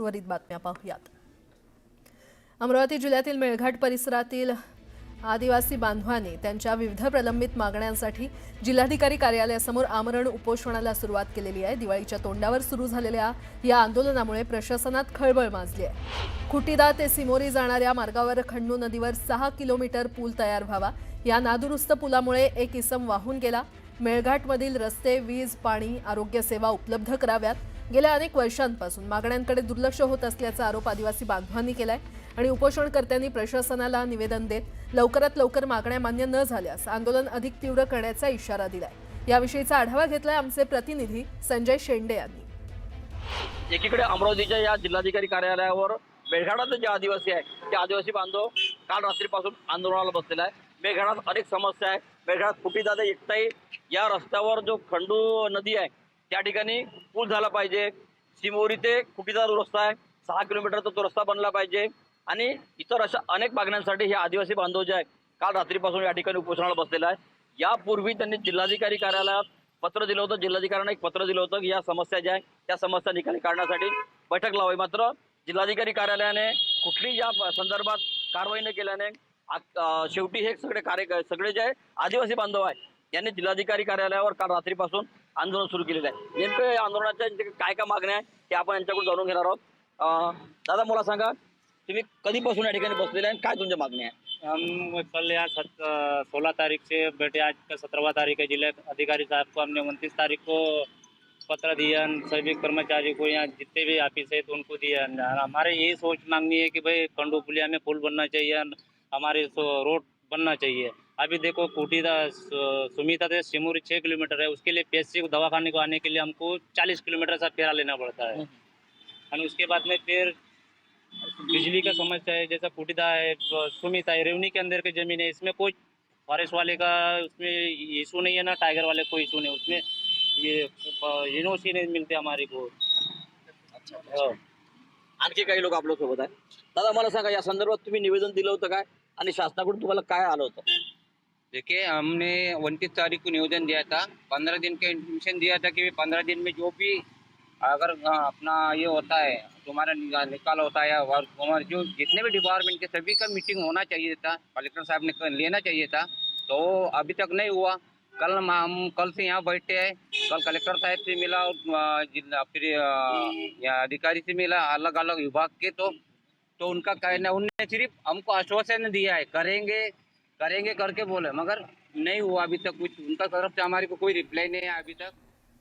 त्वरित बातम्या पाहूयात। अमरावती जिल्ह्यातील मेळघाट परिसरातील आदिवासी बांधवांनी त्यांच्या विविध प्रलंबित मागण्यांसाठी जिल्हाधिकारी कार्यालयासमोर आमरण उपोषणाला सुरुवात केलेली आहे। दिवाळीच्या तोंडावर सुरू झालेल्या या आंदोलनामुळे प्रशासनात खळबळ माजली आहे। खुटीदा ते सिमोरी जाणाऱ्या मार्गावर खंडू नदीवर 6 किलोमीटर पूल तयार व्हावा। या नादुरुस्त पुलामुळे एक इसम वाहून गेला। मेळघाटमधील रस्ते, वीज, पाणी, आरोग्य सेवा उपलब्ध कराव्यात। गेल्या अनेक वर्षांपासून मागण्यांकडे दुर्लक्ष होत असल्याचा आरोप आदिवासी बांधवांनी केलाय आणि उपोषणकर्त्यांनी प्रशासनाला निवेदन देत लवकरात लवकर मागण्या मान्य न झाल्यास आंदोलन अधिक तीव्र करण्याचा इशारा दिलाय। याविषयीचा आढावा घेतलाय आमचे प्रतिनिधी संजय शेंडे यांनी। एकीकडे अमरावतीच्या या जिल्हाधिकारी कार्यालयावर मेळघाटात जे आदिवासी आहे ते आदिवासी बांधव काल रात्रीपासून आंदोलनाला बसलेला आहे। मेळघाटात अनेक समस्या आहे। मेळघाटात खुटीदा एकटाई या रस्त्यावर जो खंडू नदी आहे त्या ठिकाणी पूल झाला पाहिजे। सिमोरी ते खुटीदा जो रस्ता आहे 6 किलोमीटरचा तो रस्ता बनला पाहिजे आणि इतर अशा अनेक मागण्यांसाठी हे आदिवासी बांधव जे आहे काल रात्रीपासून या ठिकाणी उपोषणाला बसलेला आहे। यापूर्वी त्यांनी जिल्हाधिकारी कार्यालयात पत्र दिलं होतं। जिल्हाधिकाऱ्यांना एक पत्र दिलं होतं की या समस्या ज्या आहेत त्या समस्या निकाली काढण्यासाठी बैठक लावावी। मात्र जिल्हाधिकारी कार्यालयाने कुठलीही या संदर्भात कारवाई न केल्याने शेवटी हे सगळे जे आहे आदिवासी बांधव आहे यांनी जिल्हाधिकारी कार्यालयावर काल रात्रीपासून आंदोलन सुरू केलेलं आहे। नेमकं या आंदोलनाच्या काय काय मागण्या आहेत ते आपण यांच्याकडून जाणून घेणार आहोत। दादा मला सांगा, तुम्ही कधीपासून या ठिकाणी बसलेले आहे, काय तुमच्या मागण्या आहे? हम कल यहाँ 16 तारीख से बैठे। आज का 17वां तारीख है। जिला अधिकारी साहब को हमने 29 तारीख को पत्र दिया। सभी कर्मचारी को यहाँ जितने भी ऑफिस है तो उनको दिया। हमारे यही सोच मांगनी है कि भाई खंडू पुलिया में पुल बनना चाहिए, हमारे रोड बनना चाहिए। अभी देखो खुटीदा सुमिता से सिमूरी 6 किलोमीटर है, उसके लिए पीएचसी को दवाखाने को आने के लिए हमको 40 किलोमीटर सा फेरा लेना पड़ता है। और उसके बाद में फिर बिजली का समस्या है, जैसा खुटीदा है, सुमिता है, रेवनी के अंदर की ज़मीन है, इसमें कोई फॉरेस्ट वाले का उसमें इशू नहीं है ना टाइगर वाले कोई इशू नहीं। उसमें ये एनओसी नहीं मिलते हमारे को। अच्छा। आणखी काही लोक आपल्या सोबत आहे। दादा मला सांगा, या संदर्भात तुम्ही निवेदन दिलं होतं काय आणि शासनाकडून तुम्हाला काय आलं होतं? देखिए, हमने 29 तारीख को निवेदन दिया था। 15 दिन का इंटीमेशन दिया था कि 15 दिन में जो भी अगर अपना ये होता है तुम्हारा निकाल होता है और हमारे जो जितने भी डिपार्टमेंट के सभी का मीटिंग होना चाहिए था, कलेक्टर साहब ने लेना चाहिए था, तो अभी तक नहीं हुआ। हम कल से यहाँ बैठे हैं। कल कलेक्टर साहब से मिला और फिर अधिकारी से मिला, अलग अलग विभाग के। तो उनका कहना, उन्होंने सिर्फ हमको आश्वासन दिया है करेंगे करके बोले, मगर नहीं हुआ अभी तक कुछ। उनका तरफ से हमारे को कोई रिप्लाई नहीं है अभी तक।